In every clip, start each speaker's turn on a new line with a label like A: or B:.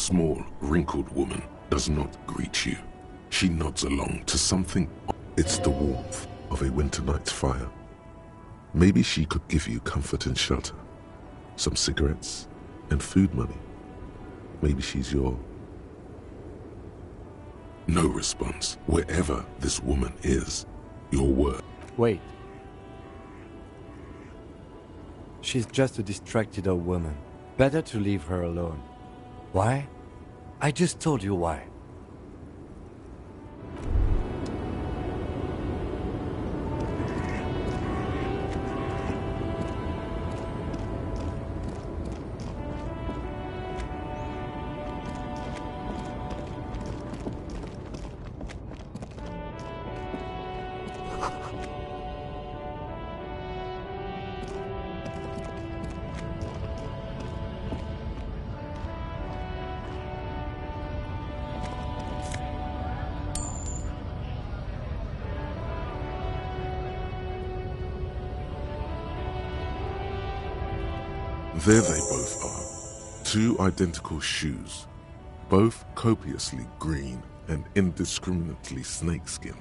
A: small, wrinkled woman does not greet you. She nods along to something. It's the warmth of a winter night's fire. Maybe she could give you comfort and shelter, some cigarettes and food money. Maybe she's your... No response. Wherever this woman is, your word.
B: Wait. She's just a distracted old woman. Better to leave her alone. Why? I just told you why.
A: There they both are, two identical shoes, both copiously green and indiscriminately snakeskin,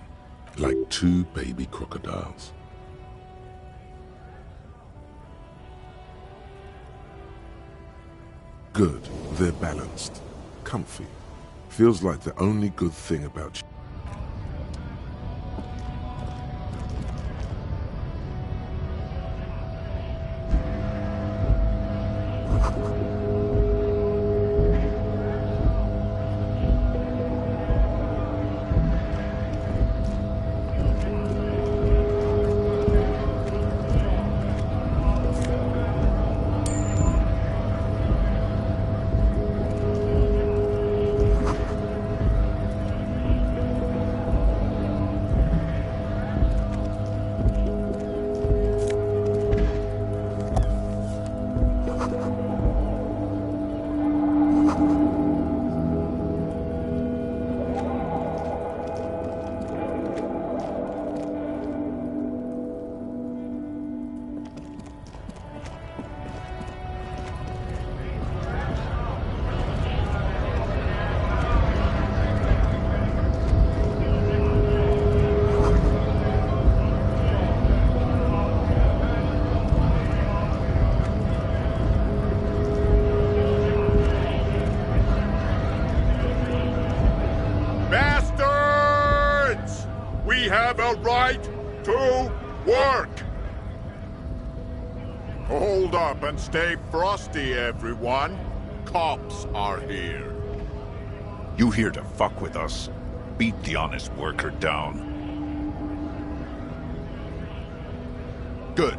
A: like two baby crocodiles. Good, they're balanced, comfy. Feels like the only good thing about you.
C: We have a right to work! Hold up and stay frosty, everyone. Cops are here.
D: You here to fuck with us? Beat the honest worker down. Good.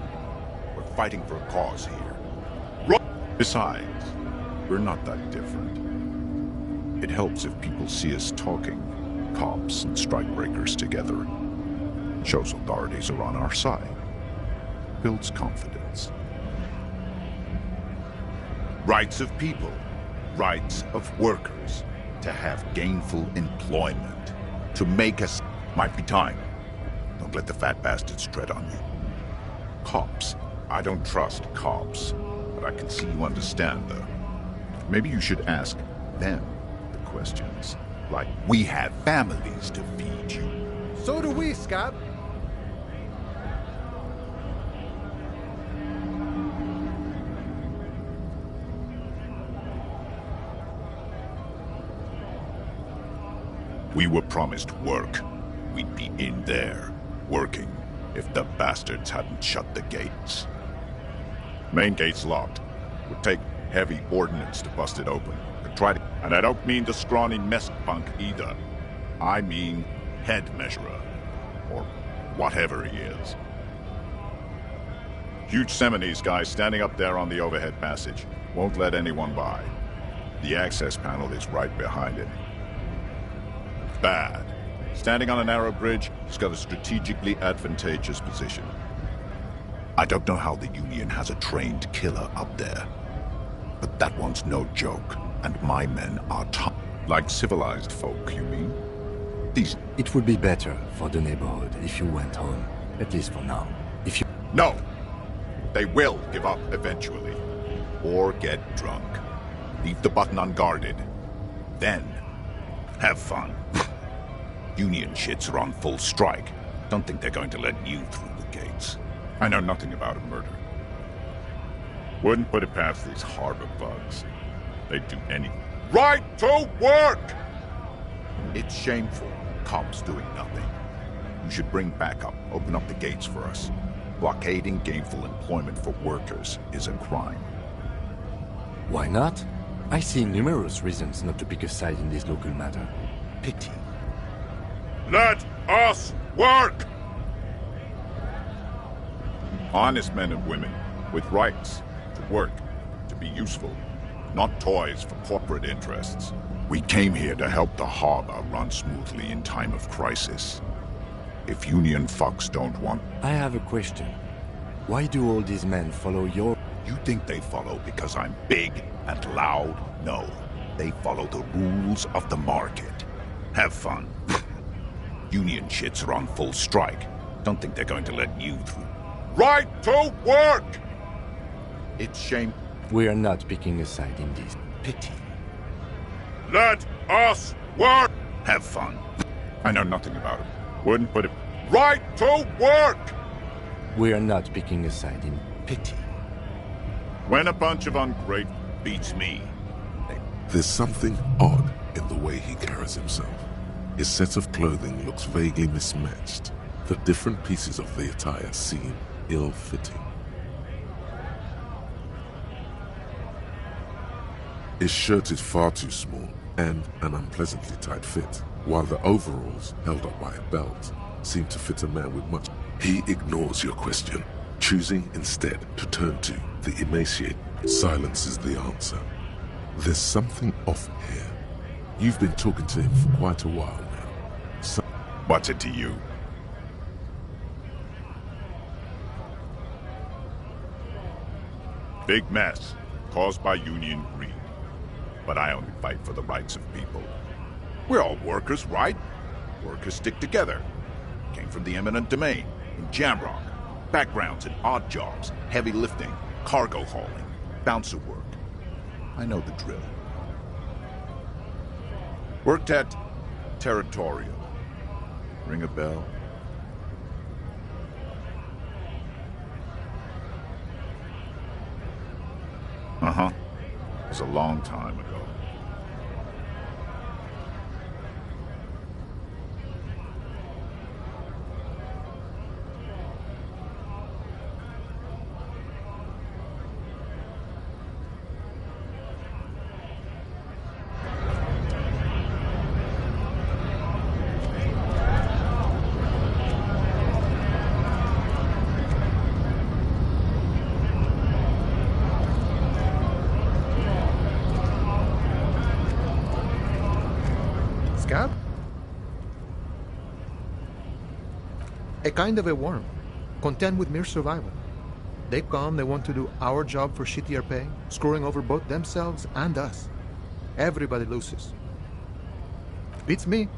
D: We're fighting for a cause here. Besides, we're not that different. It helps if people see us talking, cops and strikebreakers together. Shows authorities are on our side. Builds confidence. Rights of people. Rights of workers. To have gainful employment. To make us... Might be time. Don't let the fat bastards tread on you. Cops. I don't trust cops. But I can see you understand, though. Maybe you should ask them the questions. Like, we have families to feed you.
E: So do we, Scott.
D: We were promised work. We'd be in there, working, if the bastards hadn't shut the gates. Main gate's locked. Would take heavy ordnance to bust it open. Could try to... And I don't mean the scrawny mess punk either. I mean head measurer. Or whatever he is. Huge Seminese guy standing up there on the overhead passage. Won't let anyone by. The access panel is right behind him. Bad. Standing on a narrow bridge, he's got a strategically advantageous position. I don't know how the Union has a trained killer up there. But that one's no joke, and my men are tough. Like civilized folk, you mean? These...
B: It would be better for the neighborhood if you went home. At least for now. If you...
D: No! They will give up eventually. Or get drunk. Leave the button unguarded. Then, have fun. Union shits are on full strike. Don't think they're going to let you through the gates. I know nothing about a murder. Wouldn't put it past these harbor bugs. They'd do anything.
C: Right to work!
D: It's shameful. Cops doing nothing. You should bring backup. Open up the gates for us. Blockading gainful employment for workers is a crime.
B: Why not? I see numerous reasons not to pick a side in this local matter.
D: Pity.
C: Let us work!
D: Honest men and women with rights to work, to be useful, not toys for corporate interests. We came here to help the harbor run smoothly in time of crisis. If Union fucks don't want...
B: I have a question. Why do all these men follow your...
D: You think they follow because I'm big and loud? No. They follow the rules of the market. Have fun. Union shits are on full strike. Don't think they're going to let you through.
C: Right to work!
D: It's shame...
B: We are not picking a side in this.
D: Pity.
C: Let us work!
D: Have fun. I know nothing about it. Wouldn't put it...
C: Right to work!
B: We are not picking a side in...
D: Pity. When a bunch of ungrateful beats me...
A: There's something odd in the way he carries himself. His set of clothing looks vaguely mismatched. The different pieces of the attire seem ill-fitting. His shirt is far too small and an unpleasantly tight fit, while the overalls, held up by a belt, seem to fit a man with much... He ignores your question, choosing instead to turn to the emaciated. Silence is the answer. There's something off here. You've been talking to him for quite a while now.
D: What's it to you? Big mess, caused by union greed. But I only fight for the rights of people. We're all workers, right? Workers stick together. Came from the eminent domain, in Jamrock. Backgrounds in odd jobs, heavy lifting, cargo hauling, bouncer work. I know the drill. Worked at Territorial. Ring a bell? Uh-huh. It was a long time ago.
E: Scab? A kind of a worm, content with mere survival. They come, they want to do our job for shittier pay, screwing over both themselves and us. Everybody loses. Beats me.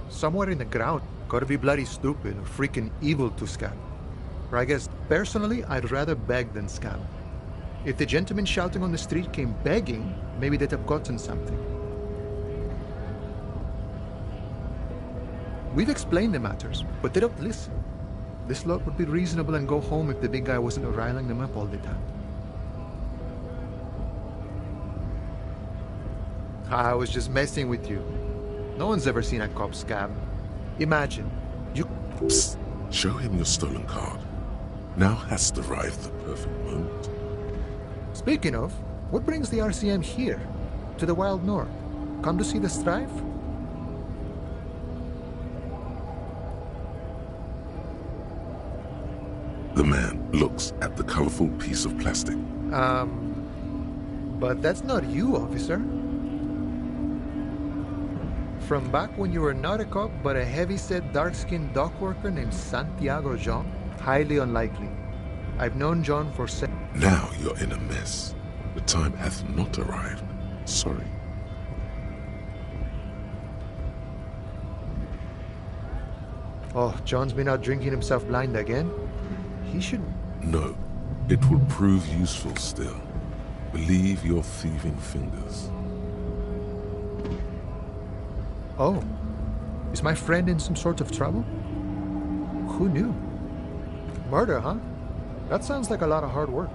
E: Somewhere in the ground, gotta be bloody stupid or freaking evil to scab. Or I guess, personally, I'd rather beg than scab. If the gentleman shouting on the street came begging, maybe they'd have gotten something. We've explained the matters, but they don't listen. This lot would be reasonable and go home if the big guy wasn't riling them up all the time. I was just messing with you. No one's ever seen a cop scab. Imagine, you...
A: Psst. Show him your stolen card. Now has arrived the perfect moment.
E: Speaking of, what brings the RCM here? To the Wild North? Come to see the strife?
A: The man looks at the colorful piece of plastic.
E: But that's not you, officer. From back when you were not a cop, but a heavy-set, dark-skinned dock worker named Santiago John? Highly unlikely. I've known John for
A: Now you're in a mess. The time hath not arrived. Sorry.
E: Oh, John's been out drinking himself blind again? He should...
A: No, it will prove useful still. Believe your thieving fingers.
E: Oh, is my friend in some sort of trouble? Who knew? Murder, huh? That sounds like a lot of hard work.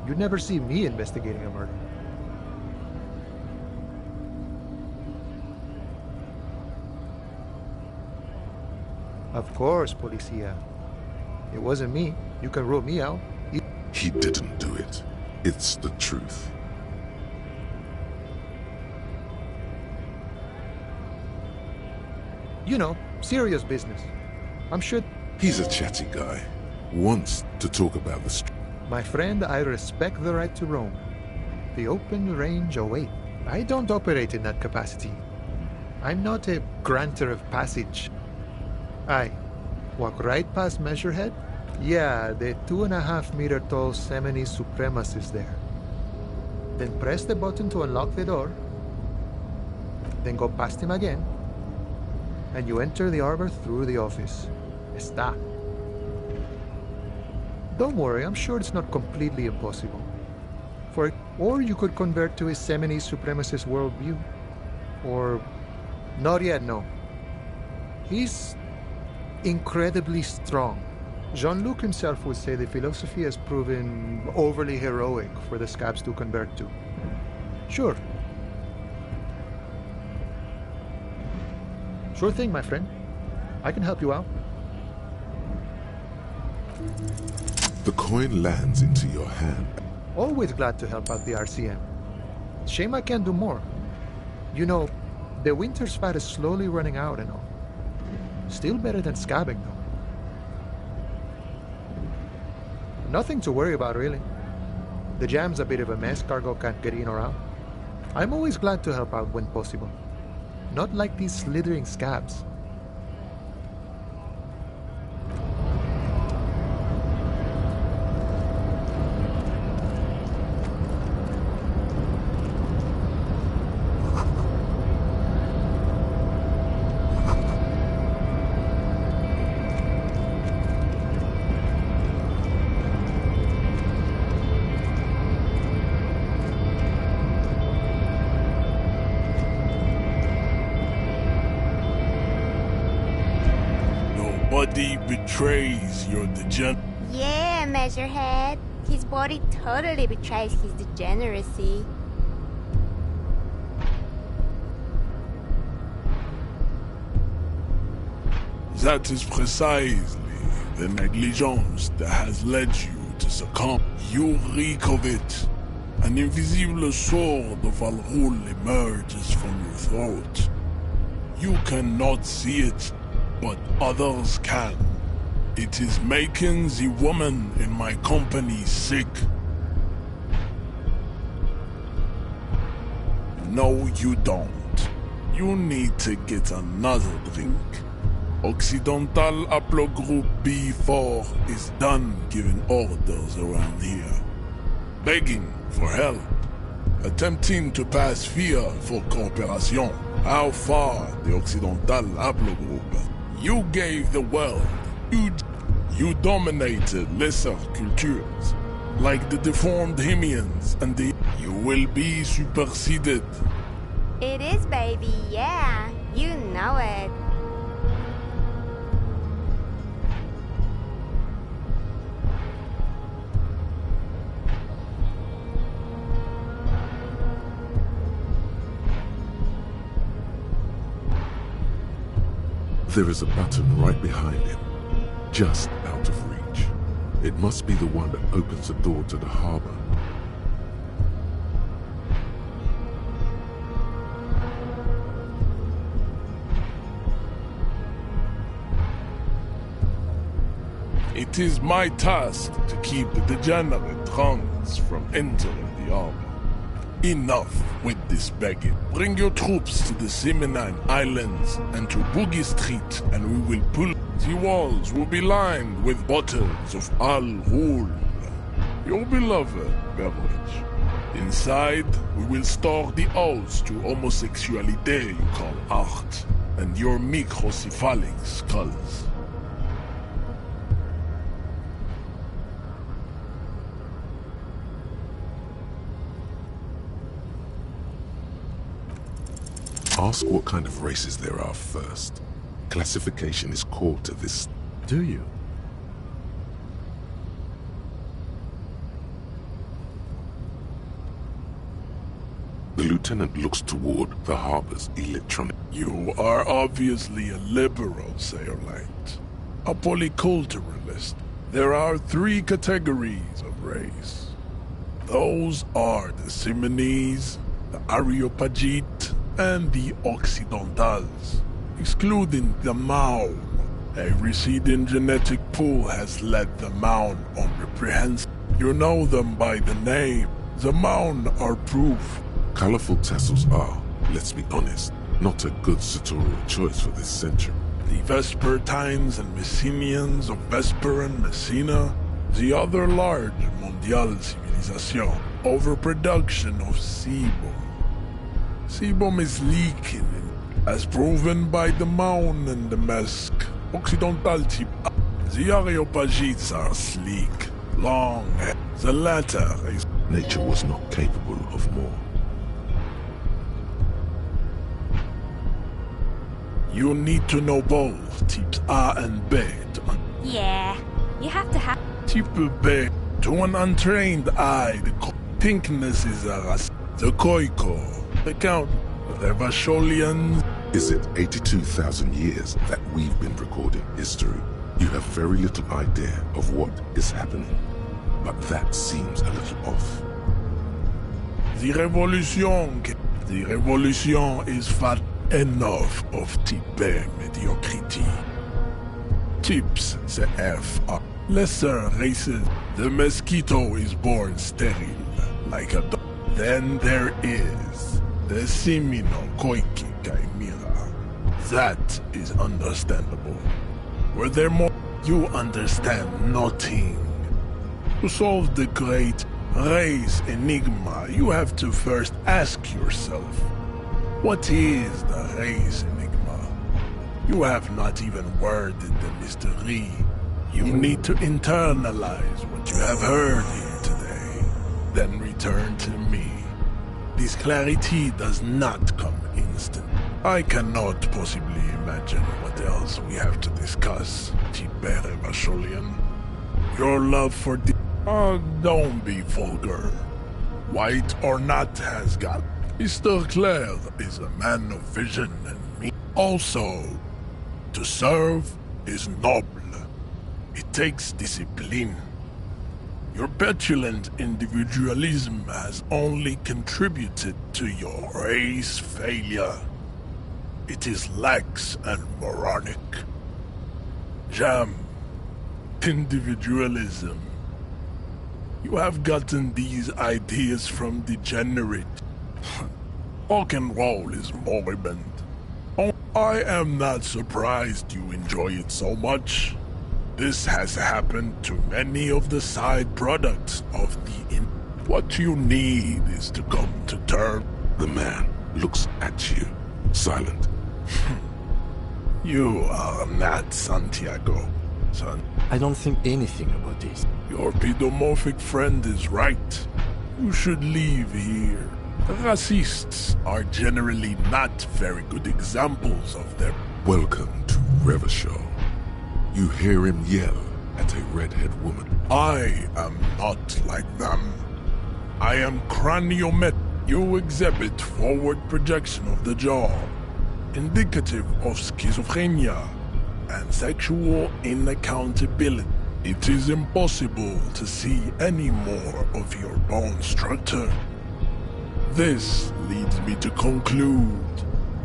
E: You'd never see me investigating a murder. Of course, Policia. It wasn't me. You can rule me out.
A: He didn't do it. It's the truth.
E: You know, serious business. I'm sure...
A: He's a chatty guy. Wants to talk about the street.
E: My friend, I respect the right to roam. The open range awaits. I don't operate in that capacity. I'm not a granter of passage. I walk right past Measurehead. Yeah, the 2.5-meter tall Semini supremacist there. Then press the button to unlock the door. Then go past him again. And you enter the arbor through the office. Está. Don't worry, I'm sure it's not completely impossible. Or you could convert to his Semini supremacist worldview. Or... not yet, no. He's incredibly strong. Jean-Luc himself would say the philosophy has proven overly heroic for the scabs to convert to. Sure. Sure thing, my friend. I can help you out.
A: The coin lands into your hand.
E: Always glad to help out the RCM. Shame I can't do more. You know, the winter's fat is slowly running out and all. Still better than scabbing, though. Nothing to worry about, really. The jam's a bit of a mess, cargo can't get in or out. I'm always glad to help out when possible. Not like these slithering scabs.
F: Nobody betrays your degenerate.
G: Yeah, Measurehead. His body totally betrays his degeneracy.
F: That is precisely the negligence that has led you to succumb. You reek of it. An invisible sword of Al-Ghul emerges from your throat. You cannot see it, but others can. It is making the woman in my company sick. No, you don't. You need to get another drink. Occidental Haplogroup B4 is done giving orders around here. Begging for help. Attempting to pass fear for cooperation. How far the Occidental Haplogroup? You gave the world. You dominated lesser cultures, like the deformed Hemians and the... You will be superseded.
G: It is, baby, yeah. You know it.
A: There is a button right behind him, just out of reach. It must be the one that opens the door to the harbor.
F: It is my task to keep the degenerate tongues from entering the harbor. Enough with this begging. Bring your troops to the Seminine Islands and to Boogie Street, and we will pull. The walls will be lined with bottles of Al-Ghul, your beloved beverage. Inside, we will store the odes to homosexuality you call art, and your microcephalic skulls.
A: Ask what kind of races there are first. Classification is core to this.
B: Do you?
A: The lieutenant looks toward the harbor's electronic.
F: You are obviously a liberal, Sayolite. A polyculturalist. There are 3 categories of race. Those are the Simonese, the Areopagite, and the Occidentals, excluding the Maun. A receding genetic pool has led the Maun on reprehensible. You know them by the name. The Maun are proof.
A: Colorful tassels are, let's be honest, not a good sartorial choice for this century.
F: The Vespertines and Messenians of Vesper and Messina, the other large mondial civilization, overproduction of sebum. Sebum is leaking, as proven by the Maun and the Mesk. Occidental type. The Areopagites are sleek, long, the latter is...
A: Nature was not capable of more.
F: You need to know both types A and B.
G: Yeah, you have to have.
F: Type B, to an untrained eye, the pinkness is a ras. The Koiko, the Count, the Vasholians.
A: Is it 82,000 years that we've been recording history? You have very little idea of what is happening, but that seems a little off.
F: The revolution is fat enough of type mediocrity. Types, the F, are lesser races. The mosquito is born sterile, like a dog. Then there is the Semino Koiki Chimera. That is understandable. Were there more? You understand nothing. To solve the great race enigma, you have to first ask yourself, what is the race enigma? You have not even worded the mystery. You need to internalize what you have heard here today, then return to me. This clarity does not come instant. I cannot possibly imagine what else we have to discuss, Tibere Vasholian. Your love for the... don't be vulgar. White or not has got... Mr. Claire is a man of vision and me. Also, to serve is noble. It takes discipline. Your petulant individualism has only contributed to your race failure. It is lax and moronic. Jam. Individualism. You have gotten these ideas from degenerate. Rock and roll is moribund. Oh, I am not surprised you enjoy it so much. This has happened to many of the side products of the What you need is to come to terms.
A: The man looks at you, silent.
F: You are not Santiago, son.
B: I don't think anything about this.
F: Your pedomorphic friend is right. You should leave here. Racists are generally not very good examples of their...
A: Welcome to Revachol. You hear him yell at a redhead woman.
F: I am not like them. I am craniomet. You exhibit forward projection of the jaw, indicative of schizophrenia and sexual inaccountability. It is impossible to see any more of your bone structure. This leads me to conclude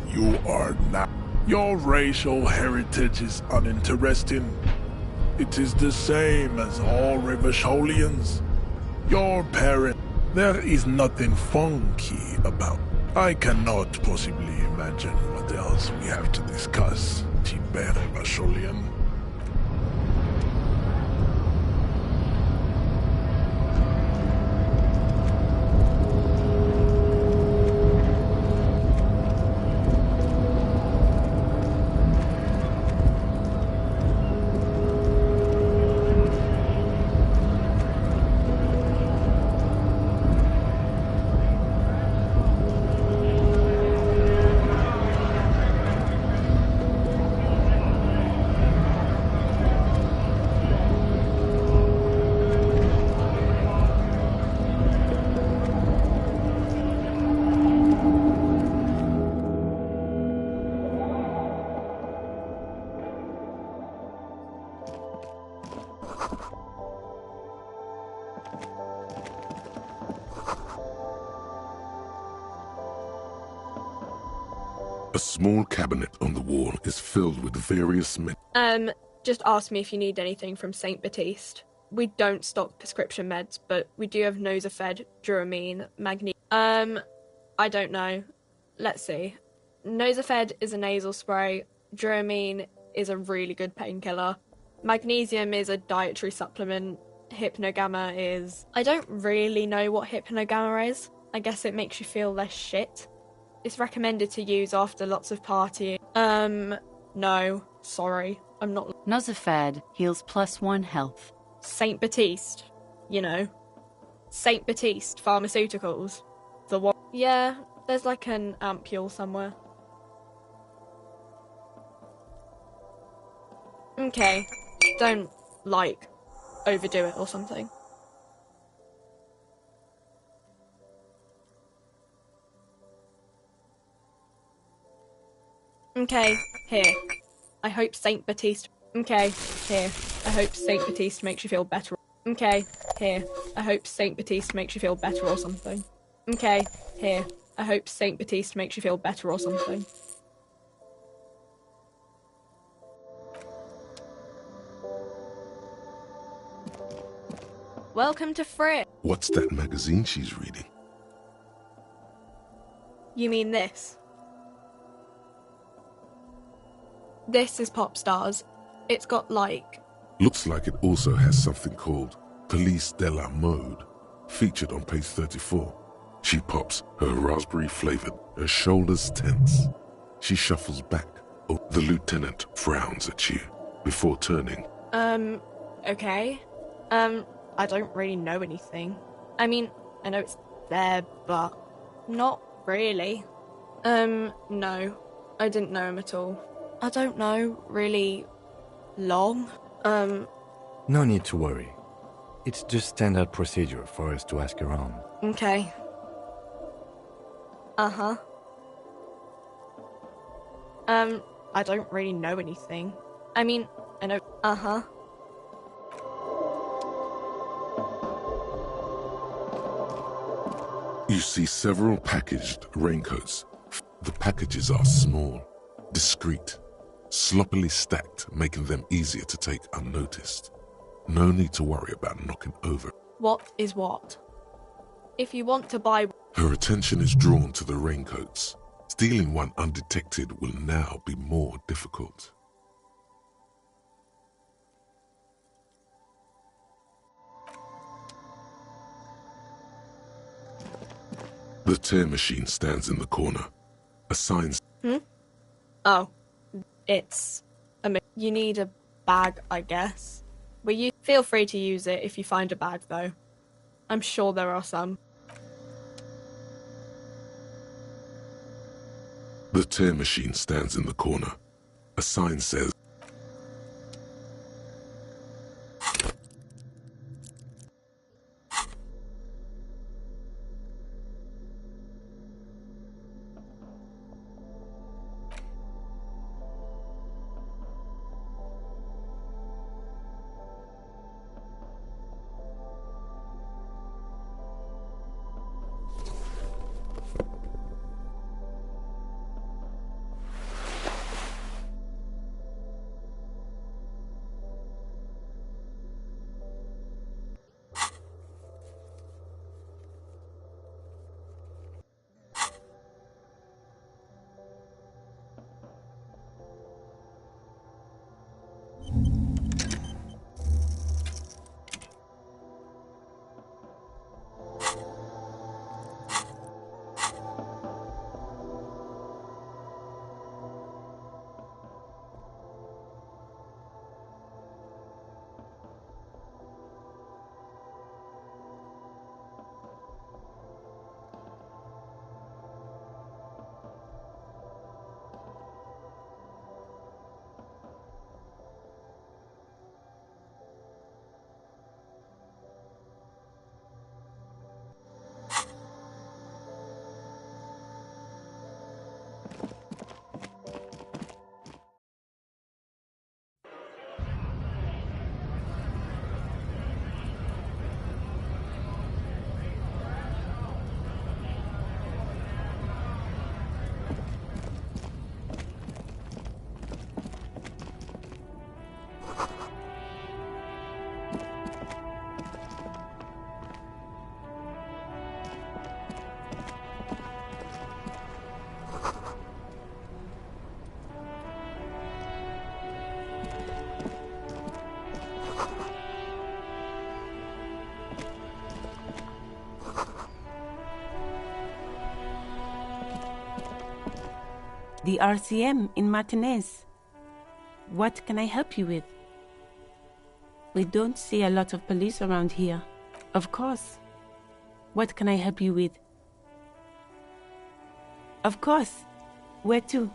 F: you are not. Your racial heritage is uninteresting. It is the same as all Revacholians. Your parent, there is nothing funky about. I cannot possibly imagine what else we have to discuss, Tibere Vacholian.
A: A small cabinet on the wall is filled with various
H: Just ask me if you need anything from Saint Baptiste. We don't stock prescription meds, but we do have Nosafed, Duramine, magnesium. I don't know. Let's see. Nosafed is a nasal spray. Duramine is a really good painkiller. Magnesium is a dietary supplement. Hypnogamma is... I don't really know what Hypnogamma is. I guess it makes you feel less shit. It's recommended to use after lots of partying. No. Sorry. I'm not...
I: Nosafed heals +1 health.
H: Saint Baptiste. You know. Saint Baptiste Pharmaceuticals. The one... Yeah, there's like an ampule somewhere. Okay. Don't, like, overdo it or something. Okay, here. I hope Saint Baptiste... Okay, here. I hope Saint Baptiste makes you feel better. Okay, here. I hope Saint Baptiste makes you feel better or something. Okay, here. I hope Saint Baptiste makes you feel better or something. Welcome to Frick.
A: What's that magazine she's reading?
H: You mean this? This is Pop Stars. It's got, like...
A: Looks like it also has something called Police de la Mode, featured on page 34. She pops, her raspberry flavored, her shoulders tense. She shuffles back. Oh, the lieutenant frowns at you before turning.
H: Okay. I don't really know anything. I mean, I know it's there, but not really. No. I didn't know him at all. I don't know, really long.
B: No need to worry. It's just standard procedure for us to ask around.
H: Okay. Uh-huh. I don't really know anything. I mean, I know... Uh-huh.
A: You see several packaged raincoats. The packages are small, discreet, sloppily stacked, making them easier to take unnoticed. No need to worry about knocking over.
H: What is what? If you want to buy...
A: Her attention is drawn to the raincoats. Stealing one undetected will now be more difficult. The tear machine stands in the corner. A sign...
H: Oh. It's... You need a bag, I guess. Feel free to use it if you find a bag, though. I'm sure there are some.
A: The tear machine stands in the corner. A sign says...
J: The RCM in Martinez. What can I help you with? We don't see a lot of police around here. Of course. What can I help you with? Of course. Where to?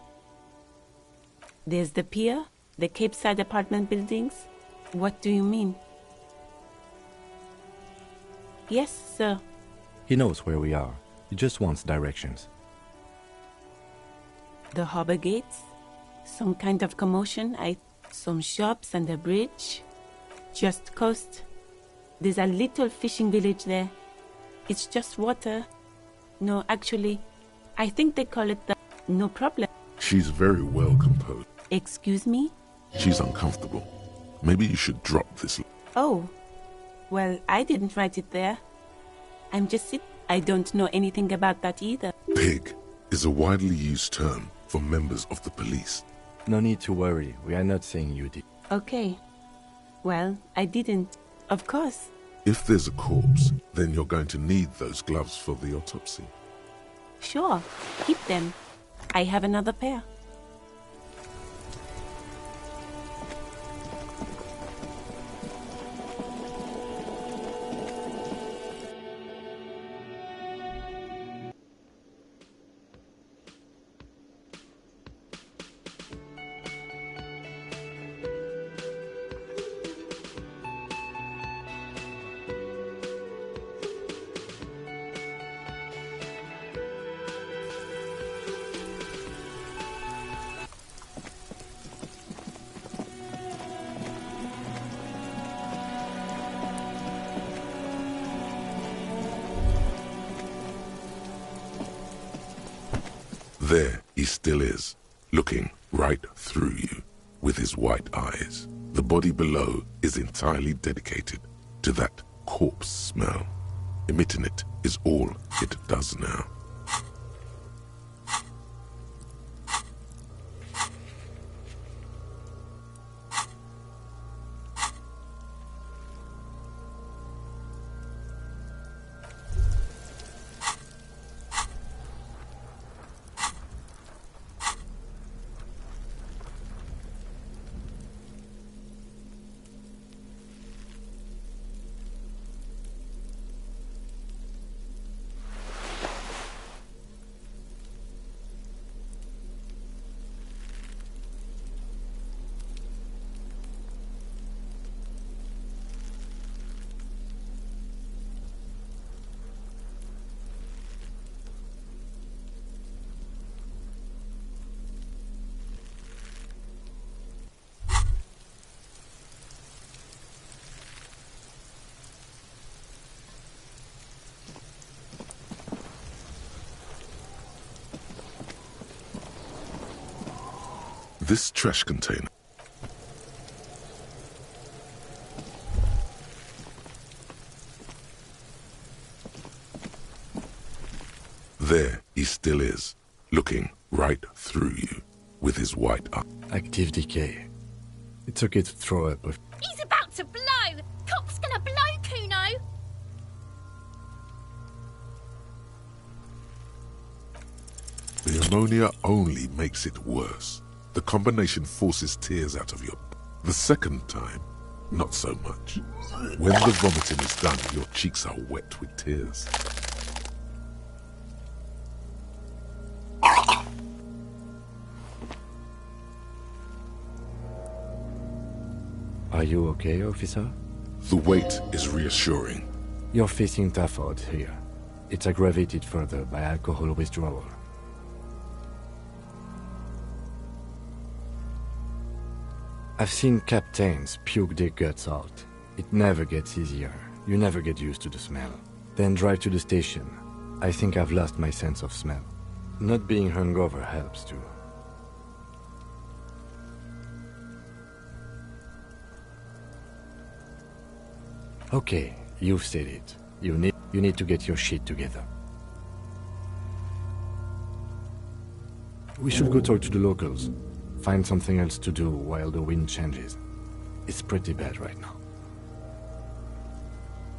J: There's the pier, the Cape Side apartment buildings. What do you mean? Yes, sir.
B: He knows where we are. He just wants directions.
J: The harbor gates? Some kind of commotion? Some shops and a bridge? Just coast. There's a little fishing village there. It's just water. No, actually, I think they call it the... No problem.
A: She's very well composed.
J: Excuse me?
A: She's uncomfortable. Maybe you should drop this.
J: Oh. Well, I didn't write it there. I'm just I don't know anything about that either.
A: Pig is a widely used term for members of the police.
B: No need to worry. We are not saying you did.
J: Okay. Well, I didn't. Of course.
A: If there's a corpse, then you're going to need those gloves for the autopsy.
J: Sure. Keep them. I have another pair.
A: There he still is, looking right through you with his white eyes. The body below is entirely dedicated to that corpse smell. Emitting it is all it does now. This trash container. There he still is, looking right through you with his white eye.
B: Active decay. It's okay to throw up.
K: He's about to blow! Cop's gonna blow, Kuno!
A: The ammonia only makes it worse. The combination forces tears out of you. The second time, not so much. When the vomiting is done, your cheeks are wet with tears.
B: Are you okay, officer?
A: The weight is reassuring.
B: You're facing tough odds here. It's aggravated further by alcohol withdrawal. I've seen captains puke their guts out. It never gets easier. You never get used to the smell. Then drive to the station. I think I've lost my sense of smell. Not being hungover helps too. Okay, you've said it. You need to get your shit together. We should go talk to the locals. Find something else to do while the wind changes. It's pretty bad right now.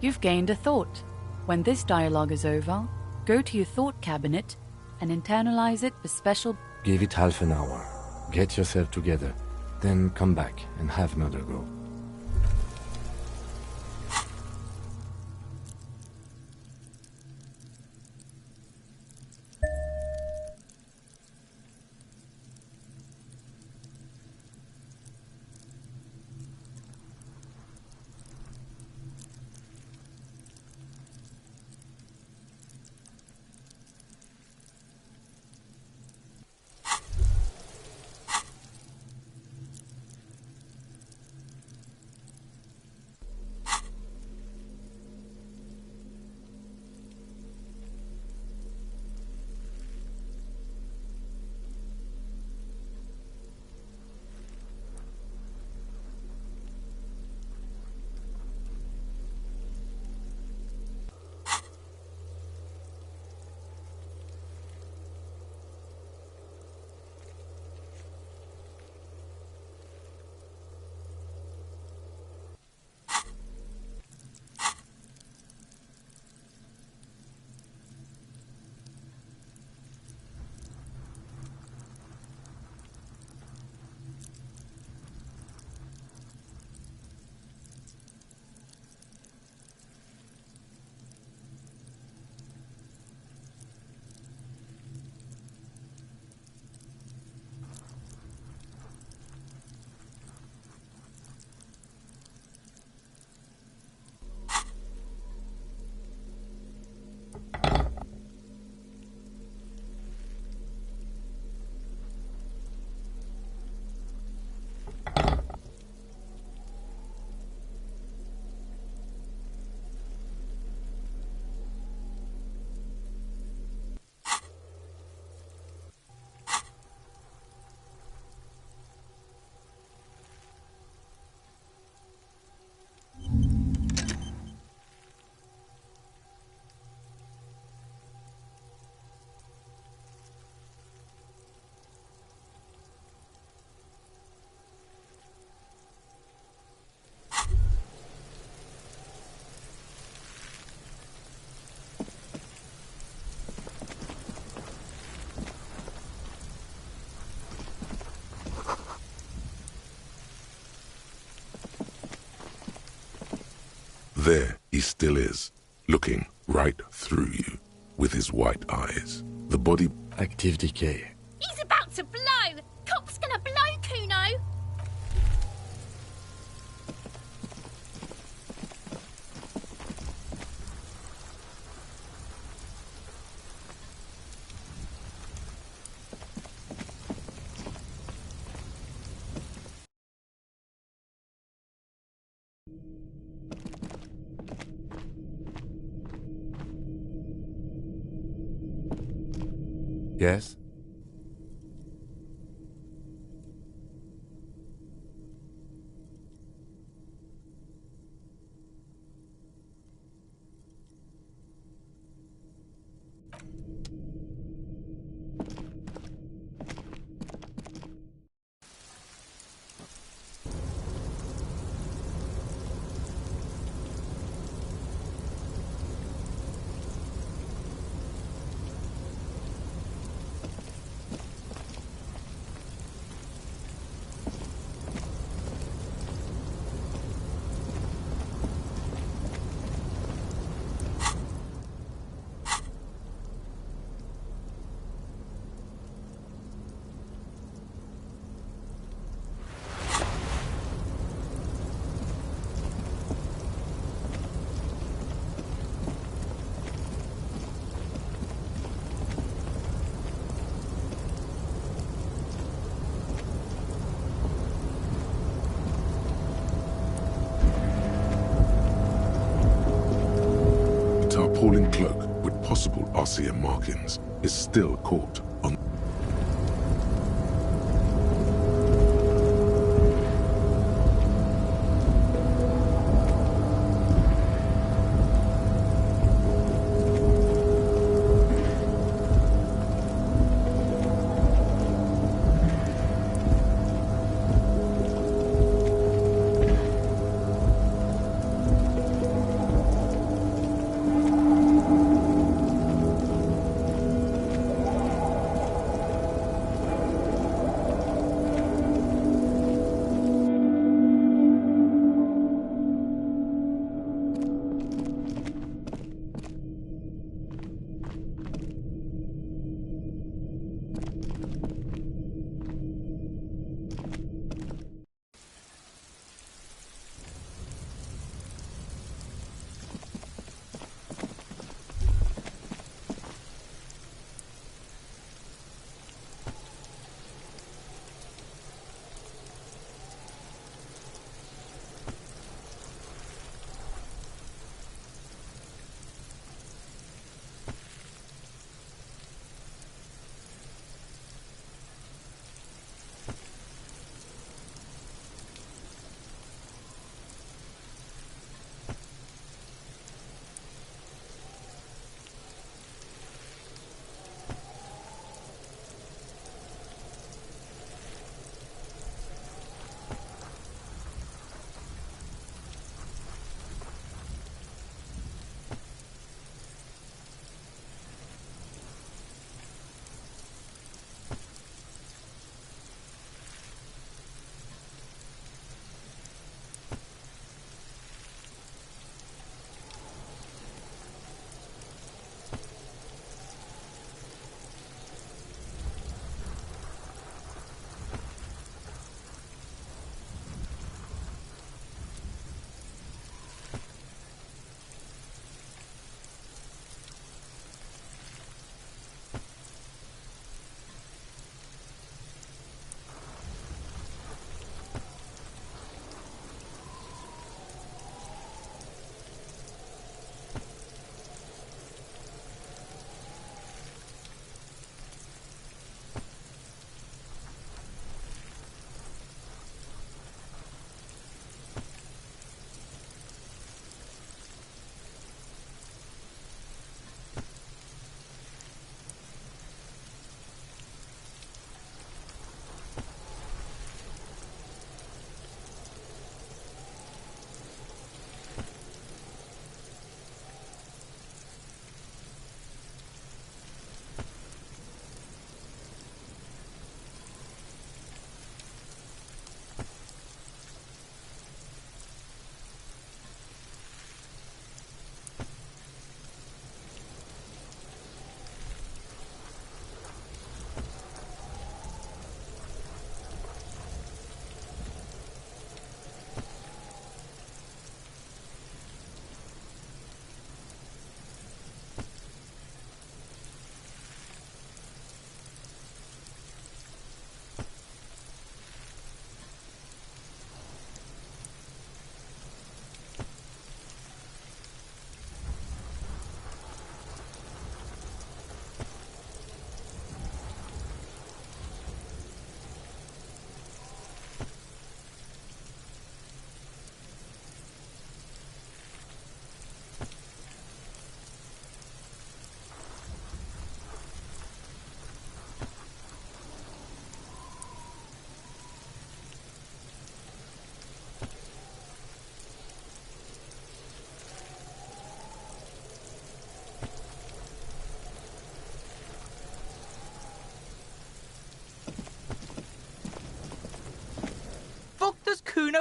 I: You've gained a thought. When this dialogue is over, go to your thought cabinet and internalize it for special...
B: Give it half an hour. Get yourself together. Then come back and have another go.
A: There he still is, looking right through you with his white eyes. The body...
B: Active decay.
K: He's about to blow! Cop's gonna blow, Kuno!
B: Yes?
A: Tarpaulin cloak with possible RCM markings is still caught on...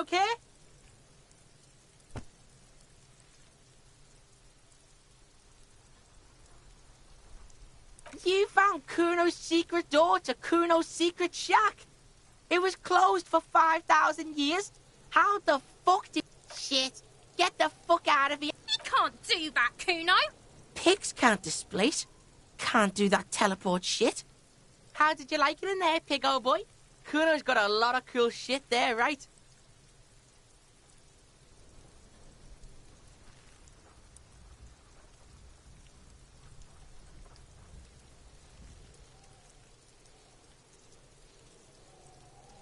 L: okay? You found Kuno's secret door to Kuno's secret shack. It was closed for 5,000 years. How the fuck did... Shit. Get the fuck out of here.
K: You can't do that, Kuno.
L: Pigs can't displace. Can't do that teleport shit. How did you like it in there, pig old boy? Kuno's got a lot of cool shit there, right?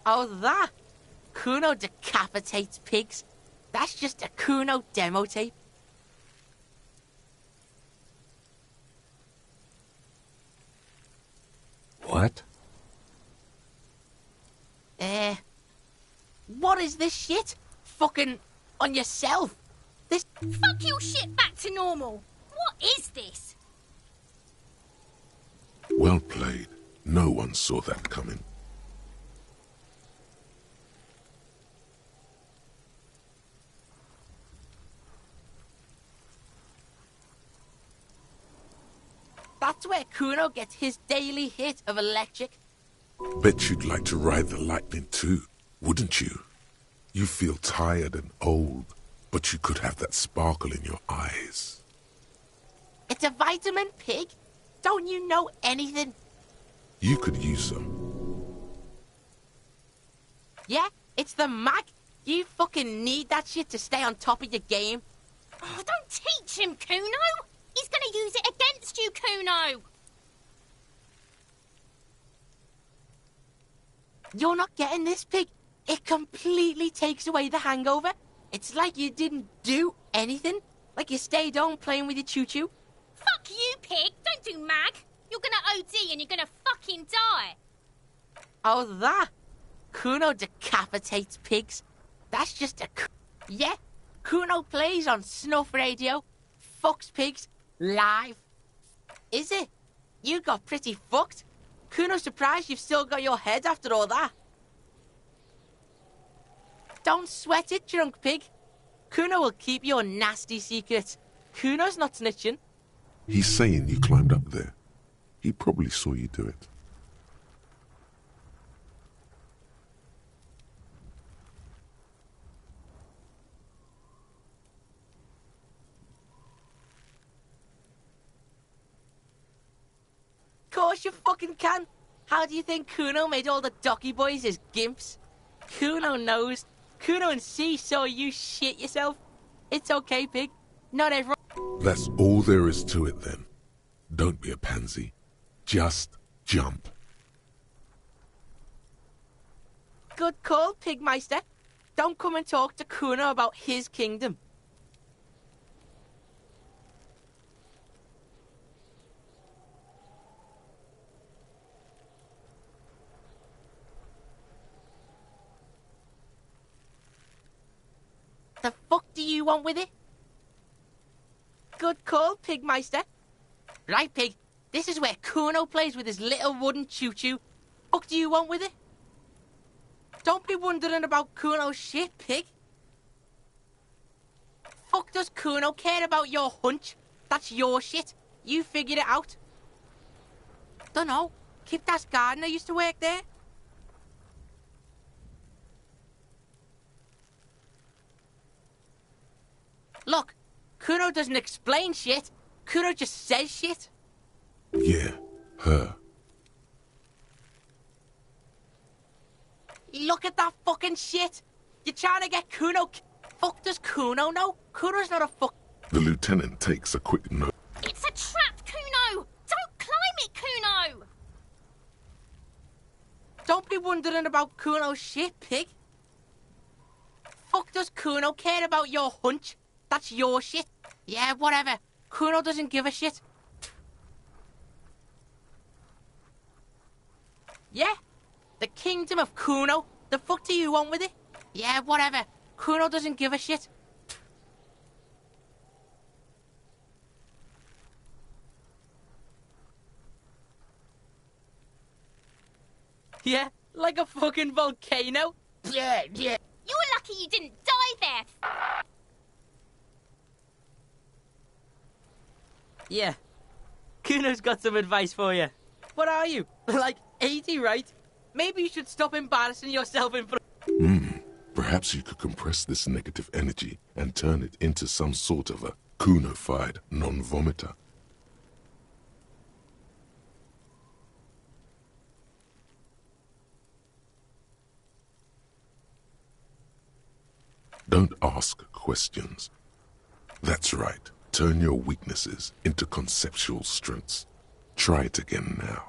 L: Oh, that? Kuno decapitates pigs. That's just a Kuno demo tape.
B: What?
L: What is this shit? Fucking on yourself. This...
K: Fuck your shit back to normal. What is this?
A: Well played. No one saw that coming.
L: That's where Kuno gets his daily hit of electric.
A: Bet you'd like to ride the lightning too, wouldn't you? You feel tired and old, but you could have that sparkle in your eyes.
L: It's a vitamin, pig. Don't you know anything?
A: You could use some.
L: Yeah, it's the mag. You fucking need that shit to stay on top of your game.
K: Oh, don't teach him, Kuno. He's gonna use it against you, Kuno.
L: You're not getting this, pig. It completely takes away the hangover. It's like you didn't do anything. Like you stayed home playing with your choo-choo.
K: Fuck you, pig. Don't do mag. You're gonna OD and you're gonna fucking die.
L: Oh, that? Kuno decapitates pigs. That's just a... Yeah, Kuno plays on Snuff Radio. Fucks pigs. Live. Is it? You got pretty fucked. Kuno's surprised you've still got your head after all that. Don't sweat it, drunk pig. Kuno will keep your nasty secrets. Kuno's not snitching.
A: He's saying you climbed up there. He probably saw you do it.
L: Course you fucking can. How do you think Kuno made all the Docky boys his gimps? Kuno knows. Kuno and C saw you shit yourself. It's okay, pig. Not everyone...
A: That's all there is to it then. Don't be a pansy. Just jump.
L: Good call, Pigmeister. Don't come and talk to Kuno about his kingdom. The fuck do you want with it? Good call, Pigmeister. Right, pig. This is where Kuno plays with his little wooden choo-choo. Fuck do you want with it? Don't be wondering about Kuno's shit, pig. Fuck does Kuno care about your hunch? That's your shit. You figured it out. Dunno. Kiptas gardener used to work there. Look, Kuno doesn't explain shit. Kuno just says shit.
A: Yeah, her.
L: Look at that fucking shit. You're trying to get Kuno... Fuck does Kuno know? Kuno's not a fuck...
A: The lieutenant takes a quick note.
K: It's a trap, Kuno. Don't climb it, Kuno.
L: Don't be wondering about Kuno's shit, pig. Fuck does Kuno care about your hunch? That's your shit. Yeah, whatever. Kuno doesn't give a shit. Yeah? The kingdom of Kuno? The fuck do you want with it? Yeah, whatever. Kuno doesn't give a shit. Yeah, like a fucking volcano. Yeah.
K: You're lucky lucky you didn't die there.
L: Yeah. Kuno's got some advice for you. What are you? Like 80, right? Maybe you should stop embarrassing yourself in front.
A: Perhaps you could compress this negative energy and turn it into some sort of a Kuno-fied non-vomiter. Don't ask questions. That's right. Turn your weaknesses into conceptual strengths. Try it again now.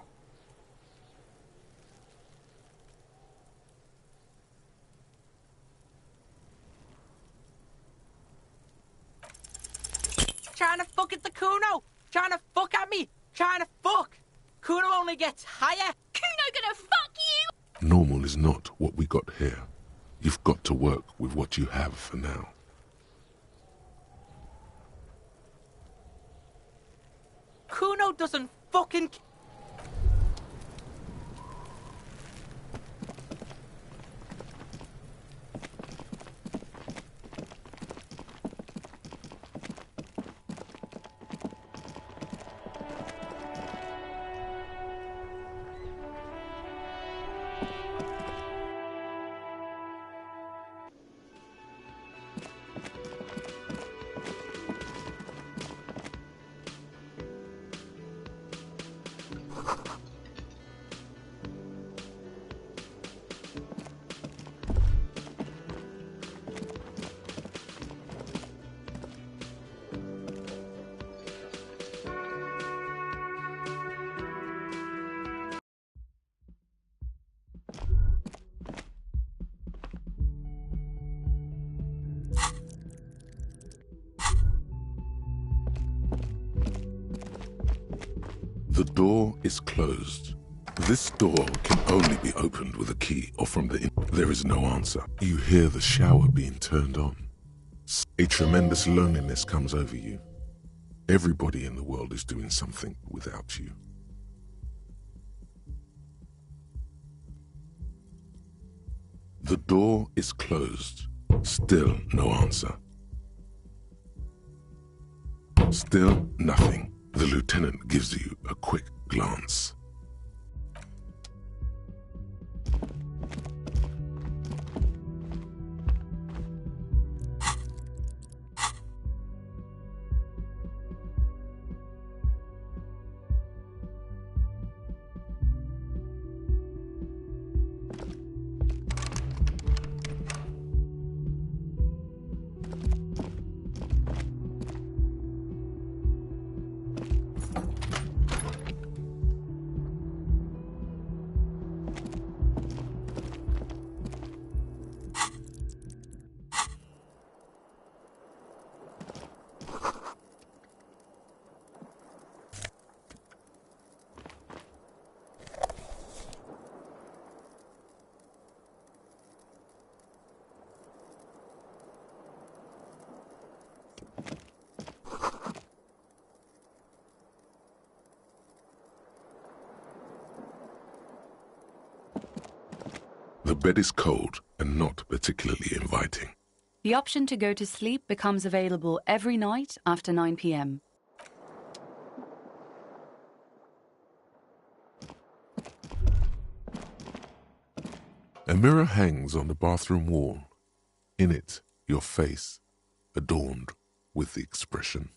L: Trying to fuck at the Kuno! Trying to fuck at me! Trying to fuck! Kuno only gets higher!
K: Kuno gonna fuck you!
A: Normal is not what we got here. You've got to work with what you have for now.
L: Kuno doesn't fucking...
A: The door is closed. This door can only be opened with a key or from the There is no answer. You hear the shower being turned on. A tremendous loneliness comes over you. Everybody in the world is doing something without you. The door is closed. Still no answer. Still nothing. The lieutenant gives you a quick glance. The bed is cold and not particularly inviting.
I: The option to go to sleep becomes available every night after 9 p.m.
A: A mirror hangs on the bathroom wall. In it, your face, adorned with the expression,